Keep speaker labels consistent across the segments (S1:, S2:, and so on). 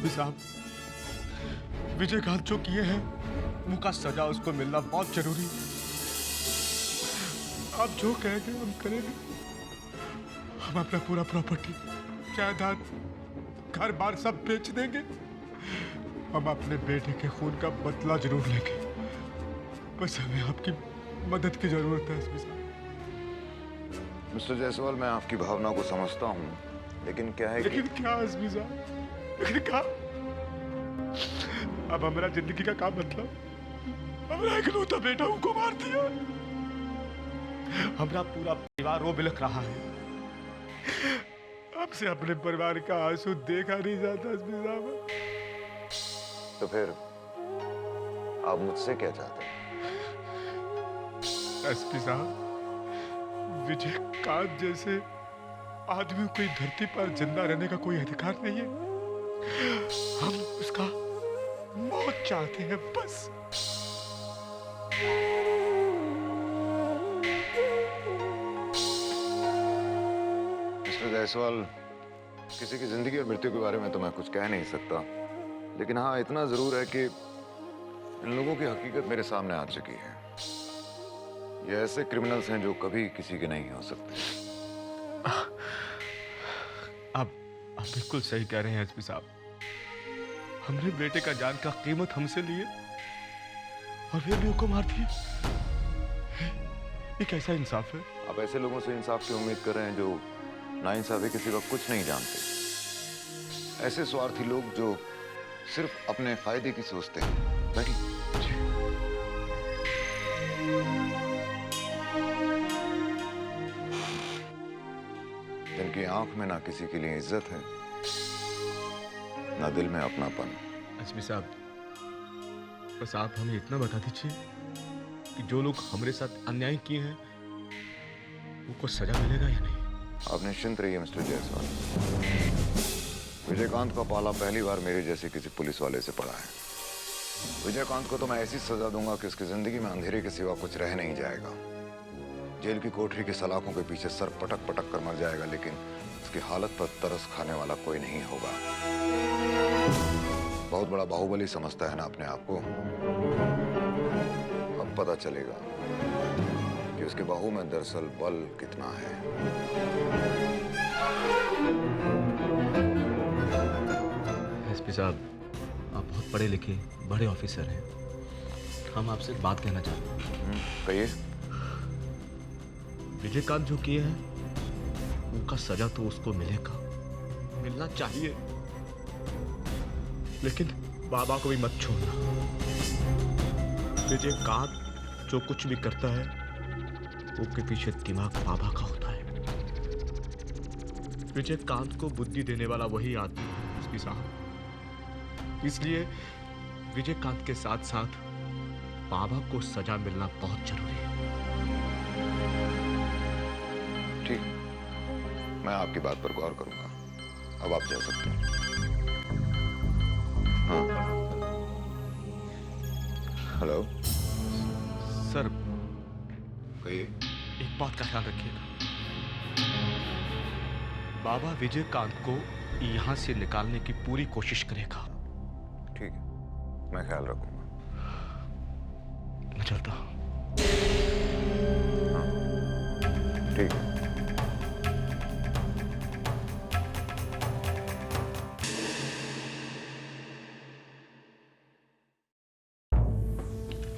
S1: SP साहब, विजयकांत जो किए हैं उनका सजा उसको मिलना बहुत जरूरी है। आप जो कहेंगे हम करेंगे। हम अपना पूरा प्रॉपर्टी, जायदाद, घर बार सब बेच देंगे। हम अपने बेटे के खून का बदला जरूर लेंगे। बस हमें आपकी मदद की जरूरत है एसपी साहब।
S2: मिस्टर जायसवाल, मैं आपकी भावना को समझता हूँ, लेकिन क्या है
S1: लेकिन क्या एसपी साहब, लेकिन क्या? अब हमारा जिंदगी का क्या मतलब? हमारा इकलौता बेटा उनको मार दिया। हमारा पूरा परिवार रो बिलख रहा है। हमसे अपने परिवार का आंसू देखा नहीं जाता एसपी साहब।
S2: तो फिर आप मुझसे क्या चाहते हैं?
S1: एसपी साहब, विजयकांत जैसे आदमी को धरती पर जिंदा रहने का कोई अधिकार नहीं है। हम उसका मौत चाहते हैं बस।
S2: मिस्टर जायसवाल, किसी की जिंदगी और मृत्यु के बारे में तो मैं कुछ कह नहीं सकता, लेकिन हाँ इतना जरूर है कि इन लोगों की हकीकत मेरे सामने आ चुकी है। ये ऐसे क्रिमिनल्स हैं जो कभी किसी के नहीं हो सकते।
S1: आप बिल्कुल सही कह रहे हैं एसपी साहब। हमने बेटे का जान का कीमत हमसे लिए और वे भी उसको मार दिए। ये कैसा इंसाफ है?
S2: आप ऐसे लोगों से इंसाफ की उम्मीद कर रहे हैं जो नाइंसाफी के सिवा कुछ नहीं जानते। ऐसे स्वार्थी लोग जो सिर्फ अपने फायदे की सोचते हैं। बैठिए। जिनकी आंख में ना किसी के लिए इज्जत है, ना दिल में अपनापन।
S1: एसपी साहब, बस आप हमें इतना बता दीजिए कि जो लोग हमारे साथ अन्याय किए हैं उनको सजा मिलेगा या नहीं?
S2: आप निश्चिंत रहिए मिस्टर जायसवाल। विजयकांत का पाला पहली बार मेरे जैसे किसी पुलिस वाले से पड़ा है। विजयकांत को तो मैं ऐसी सजा दूंगा कि उसकी जिंदगी में अंधेरे के सिवा कुछ रह नहीं जाएगा। जेल की कोठरी की सलाखों के पीछे सर पटक पटक कर मर जाएगा, लेकिन उसकी हालत पर तरस खाने वाला कोई नहीं होगा। बहुत बड़ा बाहुबली समझता है ना अपने आप को। अब पता चलेगा कि उसके बाहू में दरअसल बल कितना है।
S1: एसपी साहब, आप बहुत पढ़े लिखे बड़े ऑफिसर हैं। हम आपसे एक बात कहना चाहते हैं।
S2: कहिए।
S1: विजयकांत जो किए हैं उनका सजा तो उसको मिलेगा, मिलना चाहिए, लेकिन बाबा को भी मत छोड़ना। विजयकांत जो कुछ भी करता है उसके पीछे दिमाग बाबा का होता है। विजयकांत को बुद्धि देने वाला वही आदमी है एसपी साहब। इसलिए विजयकांत के साथ साथ बाबा को सजा मिलना बहुत जरूरी है।
S2: ठीक, मैं आपकी बात पर गौर करूंगा। अब आप जा सकते हैं। हाँ, हेलो
S1: सर,
S2: कहिए।
S1: एक बात का ख्याल रखिएगा। बाबा विजयकांत को यहां से निकालने की पूरी कोशिश करेगा।
S2: ठीक है, मैं ख्याल रखूंगा।
S1: मैं चलता हूं।
S2: हाँ, ठीक है।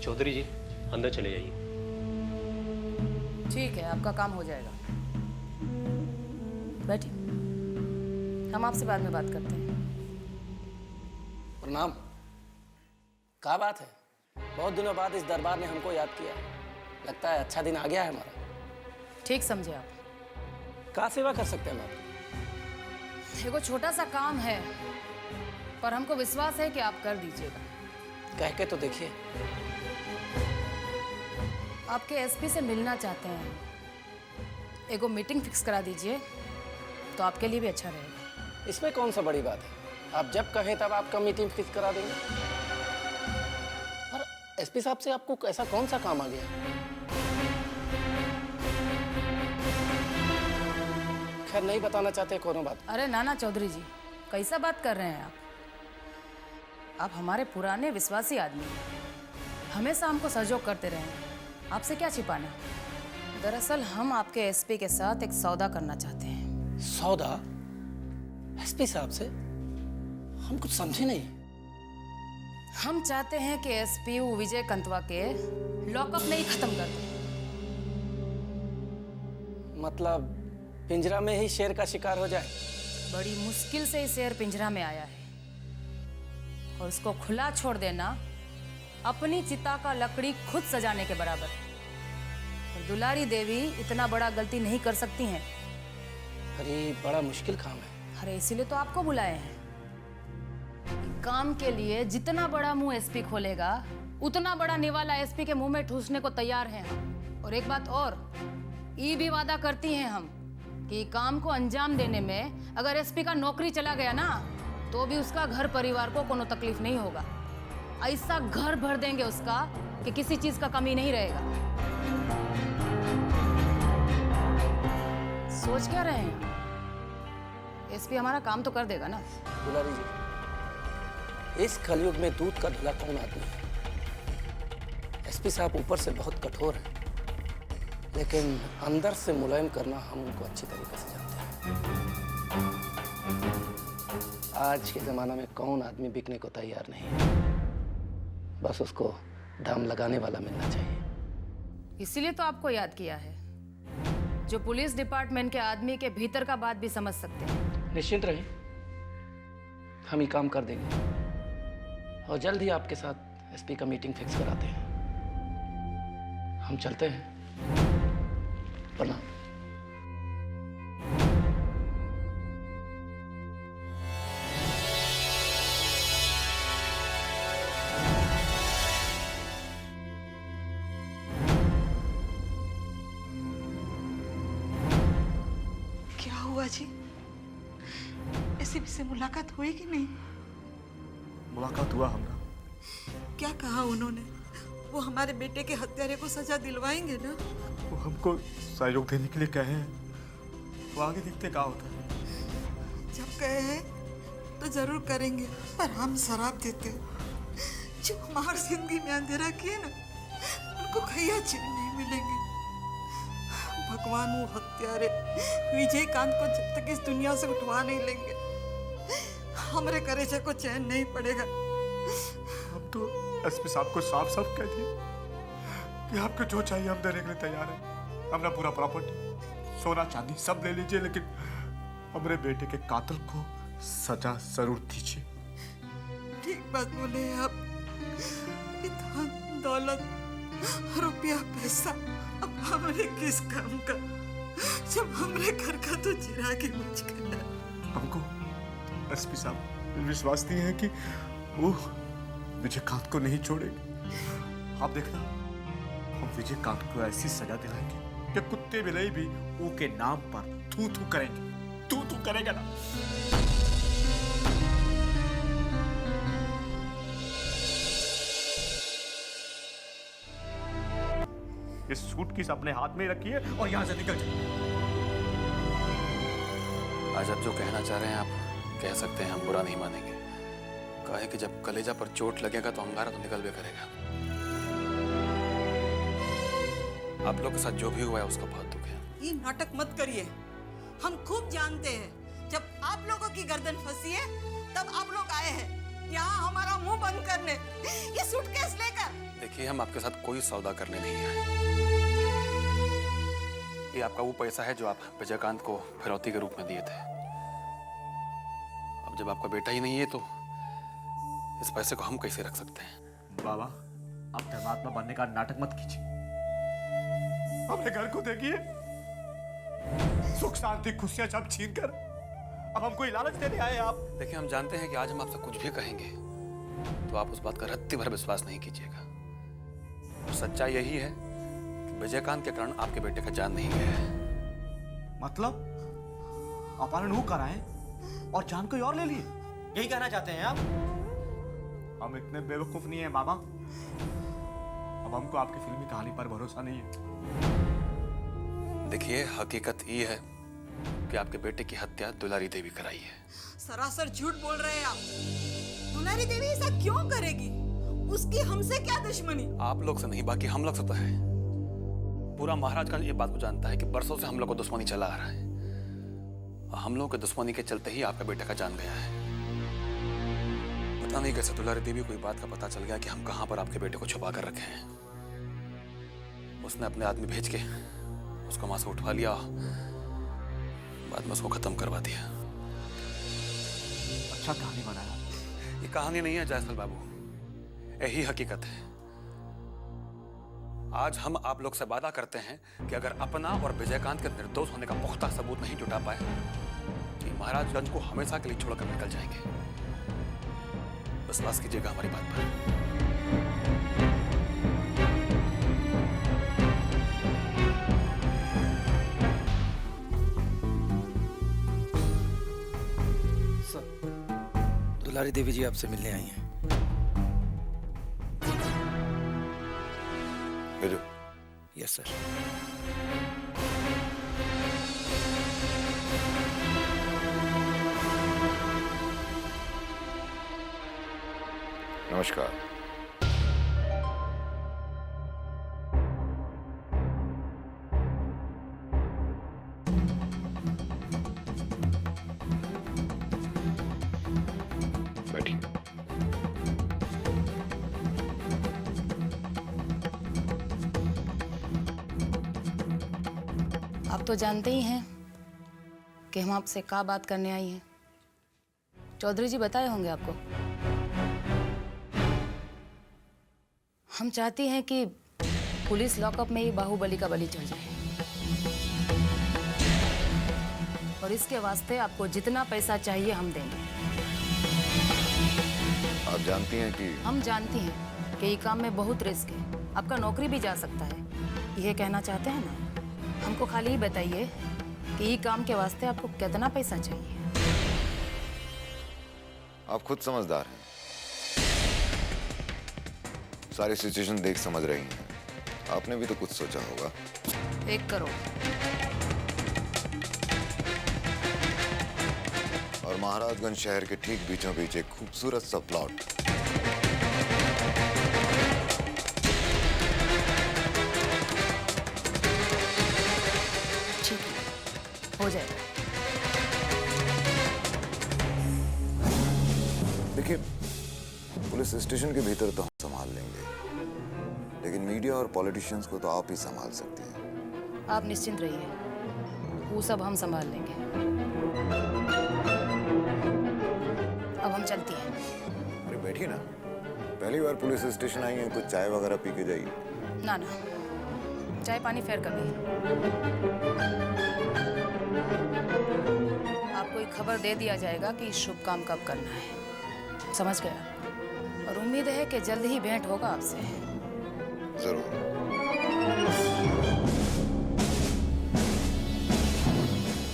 S3: चौधरी जी, अंदर चले जाइए।
S4: ठीक है, आपका काम हो जाएगा। बैठिए, हम आपसे बाद में बात करते हैं।
S5: प्रणाम। क्या बात है? बहुत दिनों बाद इस दरबार ने हमको याद किया। लगता है अच्छा दिन आ गया है हमारा।
S4: ठीक समझे आप।
S5: क्या सेवा कर सकते हैं हम?
S4: एगो छोटा सा काम है, पर हमको विश्वास है कि आप कर दीजिएगा।
S5: कह के तो देखिए।
S4: आपके एसपी से मिलना चाहते हैं, एगो मीटिंग फिक्स करा दीजिए तो आपके लिए भी अच्छा रहेगा।
S5: इसमें कौन सा बड़ी बात है? आप जब कहें तब आपका मीटिंग फिक्स करा देंगे। पर एसपी साहब से आपको ऐसा कौन सा काम आ गया? खैर, नहीं बताना चाहते कोनो बात।
S4: अरे नाना चौधरी जी, कैसा बात कर रहे हैं आप? आप हमारे पुराने विश्वासी आदमी हैं। हमेशा हमको सहयोग करते रहे हैं। आपसे क्या छिपाना? दरअसल हम आपके एसपी के साथ एक सौदा करना चाहते हैं।
S5: सौदा? एसपी साहब से? हम कुछ समझे नहीं।
S4: हम चाहते हैं कि एसपी विजय कंतवा के लॉकअप में ही खत्म कर दें।
S5: मतलब पिंजरा में ही शेर का शिकार हो जाए?
S4: बड़ी मुश्किल से ही शेर पिंजरा में आया है और उसको खुला छोड़ देना अपनी चिता का लकड़ी खुद सजाने के बराबर है। और दुलारी देवी इतना बड़ा गलती नहीं कर सकती हैं।
S5: अरे बड़ा मुश्किल काम है।
S4: अरे इसीलिए तो आपको बुलाए हैं। काम के लिए जितना बड़ा मुंह एसपी खोलेगा उतना बड़ा निवाला एसपी के मुंह में ठूसने को तैयार हैं हम। और एक बात और, ये भी वादा करती हैं हम कि काम को अंजाम देने में अगर एसपी का नौकरी चला गया ना तो भी उसका घर परिवार को कोनो तकलीफ नहीं होगा। ऐसा घर भर देंगे उसका कि किसी चीज का कमी नहीं रहेगा। सोच क्या रहे हैं? एसपी हमारा काम तो कर देगा ना?
S5: दुलारी जी, इस कलयुग में दूध का धुला कौन आदमी है? एसपी साहब ऊपर से बहुत कठोर हैं, लेकिन अंदर से मुलायम करना हम उनको अच्छी तरीके से जानते हैं। आज के ज़माना में कौन आदमी बिकने को तैयार नहीं है, बस उसको दाम लगाने वाला मिलना चाहिए।
S4: इसीलिए तो आपको याद किया है, जो पुलिस डिपार्टमेंट के आदमी के भीतर का बात भी समझ सकते हैं।
S5: निश्चिंत रहिए, हम ही काम कर देंगे और जल्द ही आपके साथ एसपी का मीटिंग फिक्स कराते हैं। हम चलते हैं। प्रणाम।
S6: क्या हुआ जी? एसपी से मुलाकात हुई कि नहीं?
S1: मुलाकात हुआ हमरा।
S6: क्या कहा उन्होंने? वो हमारे बेटे के हत्यारे को सजा दिलवाएंगे ना?
S1: वो हमको सहयोग देने के लिए कहे हैं। वो आगे देखते क्या होता है।
S6: जब कहे हैं तो जरूर करेंगे, पर हम शराब देते जो हमारी जिंदगी में अंधेरा किए ना, उनको खैया चैन नहीं मिलेंगे। भगवान वो हत्यारे विजयकांत को जब तक इस दुनिया से उठवा नहीं लेंगे, हमारे करेजा को चैन नहीं पड़ेगा।
S1: हम तो एसपी साहब को साफ साफ कह दिए कि आपको जो चाहिए हम देने के लिए तैयार हैं। हमारा पूरा प्रॉपर्टी, सोना चांदी सब ले लीजिए, लेकिन हमारे बेटे के कातिल को सजा जरूर दीजिए।
S6: ठीक बात बोले आप। इतना दौलत, रुपया, पैसा अब हमारे किस काम का, जब हमारे घर का तो चिराग ही बुझ गया।
S1: हमको एसपी साहब विश्वास दिए हैं कि वो विजयकांत को नहीं छोड़ेंगे। आप देखना, हम विजयकांत को ऐसी सजा दिलाएंगे कि कुत्ते बिलाई भी वो के नाम पर थू थू करेंगे। थू थू करेगा ना? इस सूटकेस अपने हाथ में रखिए और यहां से निकल जाइए।
S7: आज आप जो कहना चाह रहे हैं आप कह सकते हैं, हम बुरा नहीं मानेंगे। कहे कि जब कलेजा पर चोट लगेगा तो अंगारा तो निकल भी करेगा। आप लोग के साथ जो भी हुआ है उसका बहुत दुख है।
S6: ये नाटक मत करिए, हम खूब जानते हैं जब आप लोगों की गर्दन फंसी है तब आप लोग आए हैं यहाँ हमारा मुंह बंद करने, ये सूटकेस लेकर।
S7: देखिए, हम आपके साथ कोई सौदा करने नहीं आए। ये आपका वो पैसा है जो आप विजयकांत को फिरौती के रूप में दिए थे। अब जब आपका बेटा ही नहीं है तो इस पैसे को हम कैसे रख सकते हैं?
S1: बाबा, आप धर्मात्मा बनने का नाटक मत कीजिए। अपने घर को देखिए, सुख शांति खुशियां सब छीन कर अब हमको लालच देने आए आप।
S7: देखिए, हम जानते हैं कि आज हम आपसे कुछ भी कहेंगे तो आप उस बात का रत्ती भर विश्वास नहीं कीजिएगा। और सच्चाई यही है कि विजयकांत के कारण आपके बेटे का जान नहीं गया है।
S1: मतलब अपहरण वो कराए और जान कोई और ले लिए?
S3: यही कहना चाहते हैं आप?
S1: हम इतने बेवकूफ नहीं है बाबा। अब हमको आपकी फिल्मी कहानी पर भरोसा नहीं है।
S7: देखिए, हकीकत ये है कि आपके बेटे की हत्या दुलारी देवी कराई है।
S6: सरासर झूठ बोल रहे हैं आप। दुलारी देवी ऐसा क्यों करेगी? उसकी हमसे क्या दुश्मनी?
S7: आप लोग से नहीं, बाकी हम लोग से तो है। पूरा महाराजगंज ये बात को जानता है कि बरसों से हम लोग को दुश्मनी चला आ रहा है। और हम लोग के दुश्मनी के चलते ही आपका बेटा का जान गया है। पता नहीं कैसे दुलारी देवी को बात का पता चल गया कि हम कहां पर आपके बेटे को छुपा कर रखे हैं। उसने अपने आदमी भेज के उसको वहां से उठवा लिया, बाद में उसको खत्म करवा दिया।
S8: अच्छा कहानी बनाया।
S7: ये कहानी नहीं है जायसवाल बाबू, यही हकीकत है। आज हम आप लोग से वादा करते हैं कि अगर अपना और विजयकांत के निर्दोष होने का पुख्ता सबूत नहीं जुटा पाए तो महाराजगंज को हमेशा के लिए छोड़कर निकल जाएंगे। विश्वास कीजिएगा हमारी बात पर।
S5: दुलारी देवी जी आपसे मिलने आई हैं।
S2: भेजो।
S5: Yes sir.
S2: नमस्कार। बैठिए।
S4: आप तो जानते ही हैं कि हम आपसे क्या बात करने आई हैं। चौधरी जी बताए होंगे आपको। हम चाहती हैं कि पुलिस लॉकअप में ही बाहुबली का बलि चढ़ जाए, और इसके वास्ते आपको जितना पैसा चाहिए हम देंगे।
S2: आप जानती हैं कि
S4: हम जानती हैं कि ये काम में बहुत रिस्क है, आपका नौकरी भी जा सकता है। ये कहना चाहते हैं ना? हमको खाली ही बताइए कि ये काम के वास्ते आपको कितना पैसा चाहिए।
S2: आप खुद समझदार हैं, सारी सिचुएशन देख समझ रही हैं। आपने भी तो कुछ सोचा होगा।
S4: 1 करोड़।
S2: और महाराजगंज शहर के ठीक बीचों बीच एक खूबसूरत सा प्लॉट।
S4: ठीक है, हो जाएगा।
S2: देखिए, पुलिस स्टेशन के भीतर तो हम संभाल लेंगे, लेकिन मीडिया और पॉलिटिशियंस को तो आप ही संभाल सकते हैं।
S4: आप निश्चिंत रहिए, वो सब हम संभाल लेंगे। अब हम चलती हैं।
S2: अरे बैठिए ना, पहली बार पुलिस स्टेशन आई हैं, कुछ चाय वगैरह पी के जाइए।
S4: ना ना, चाय पानी फिर कभी। आपको एक खबर दे दिया जाएगा कि इस शुभ काम कब करना है, समझ गया? और उम्मीद है कि जल्द ही भेंट होगा आपसे।
S2: जरूर।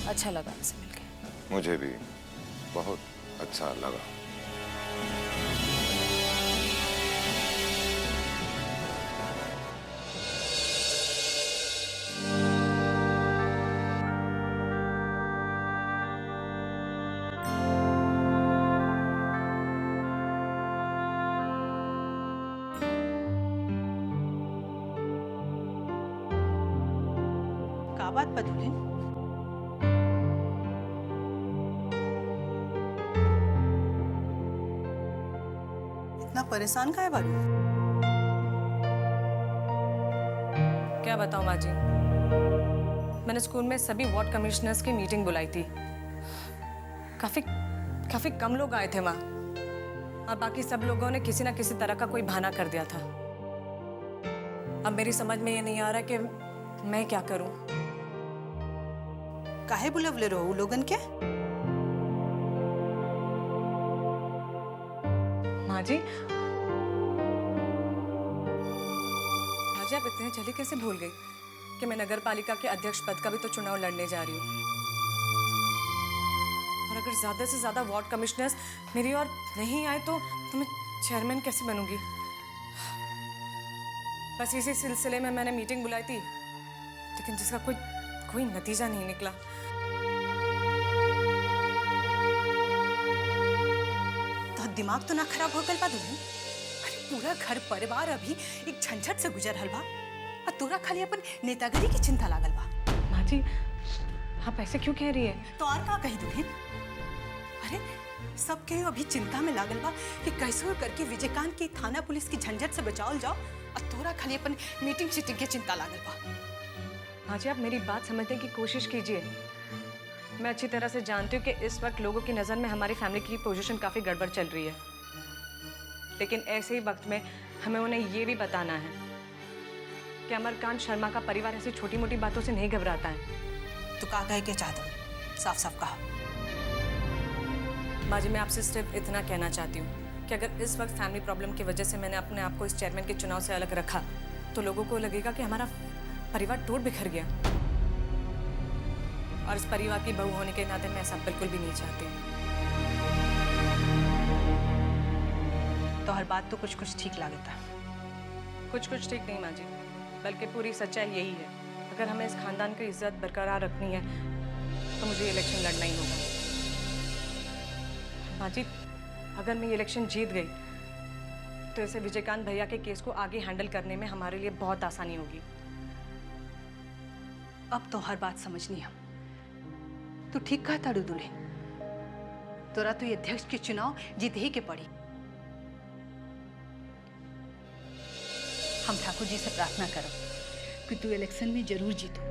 S4: अच्छा लगा आपसे मिलकर।
S2: मुझे भी बहुत अच्छा लगा।
S9: का बात बदुलिन? इतना परेशान का है बारू?
S10: क्या बताऊं माँ जी, मैंने स्कूल में सभी वार्ड कमिश्नर्स की मीटिंग बुलाई थी। काफी कम लोग आए थे वहाँ, और बाकी सब लोगों ने किसी ना किसी तरह का कोई बहाना कर दिया था। अब मेरी समझ में ये नहीं आ रहा कि मैं क्या करूं।
S9: काहे बुलवले रहो लोगन के?
S10: माँ जी आप इतने जल्दी कैसे भूल गई कि मैं नगर पालिका के अध्यक्ष पद का भी तो चुनाव लड़ने जा रही हूँ। और अगर ज्यादा से ज्यादा वार्ड कमिश्नर्स मेरी ओर नहीं आए तो मैं चेयरमैन कैसे बनूंगी? बस इसी सिलसिले में मैंने मीटिंग बुलाई थी, लेकिन जिसका कोई नतीजा नहीं निकला।
S9: तो दिमाग तो ना खराब हो गल बा दुल्हन? अरे पूरा घर परिवार अभी एक झंझट से गुजर रहल बा और तोरा खाली अपन नेतागिरी की चिंता लागल बा।
S10: माँ जी आप ऐसे क्यों कह रही है?
S9: तो और का कही दुल्हन? अरे सब के अभी चिंता में लागल बा कि कैसे करके विजयकांत की थाना पुलिस की झंझट से बचावल जाओ और तोरा खाली अपन मीटिंग शीटिंग की चिंता लागल बा।
S10: माँ जी आप मेरी बात समझने की कोशिश कीजिए। मैं अच्छी तरह से जानती हूँ कि इस वक्त लोगों की नज़र में हमारी फैमिली की पोजीशन काफ़ी गड़बड़ चल रही है, लेकिन ऐसे ही वक्त में हमें उन्हें ये भी बताना है कि अमरकांत शर्मा का परिवार ऐसी छोटी मोटी बातों से नहीं घबराता है।
S9: तो का कहे के चाहता हूँ? साफ साफ कहा।
S10: माँ जी मैं आपसे सिर्फ इतना कहना चाहती हूँ कि अगर इस वक्त फैमिली प्रॉब्लम की वजह से मैंने अपने आप को इस चेयरमैन के चुनाव से अलग रखा तो लोगों को लगेगा कि हमारा परिवार टूट बिखर गया, और इस परिवार की बहू होने के नाते मैं ऐसा बिल्कुल भी नहीं चाहती।
S9: तो हर बात तो कुछ कुछ ठीक लागता।
S10: कुछ कुछ ठीक नहीं माँ जी, बल्कि पूरी सच्चाई यही है। अगर हमें इस खानदान की इज्जत बरकरार रखनी है तो मुझे ये इलेक्शन लड़ना ही होगा। माँ जी अगर मैं ये इलेक्शन जीत गई तो इसे विजयकांत भैया के केस को आगे हैंडल करने में हमारे लिए बहुत आसानी होगी।
S9: अब तो हर बात समझनी हम। तू ठीक कहा ताड़ू दुल्हन, तोरा तो ये अध्यक्ष के चुनाव जीत ही के पड़ी। हम ठाकुर जी से प्रार्थना करो कि तू इलेक्शन में जरूर जीतो।